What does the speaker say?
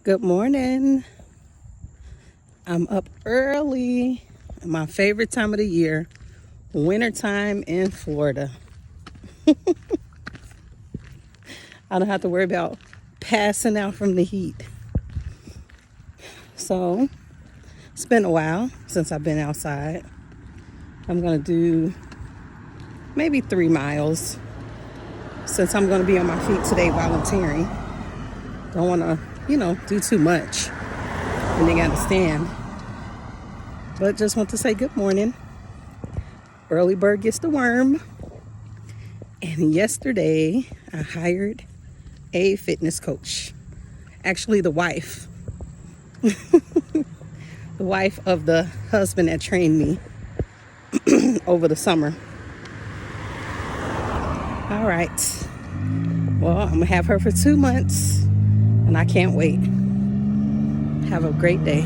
Good morning. I'm up early. My favorite time of the year, wintertime in Florida. I don't have to worry about passing out from the heat. So it's been a while since I've been outside. I'm gonna do maybe 3 miles since I'm gonna be on my feet today volunteering. Don't wanna, do too much and they gotta stand. But just want to say good morning. Early bird gets the worm. And yesterday I hired a fitness coach. Actually the wife. The wife of the husband that trained me over the summer. All right. Well, I'm gonna have her for 2 months and I can't wait. Have a great day.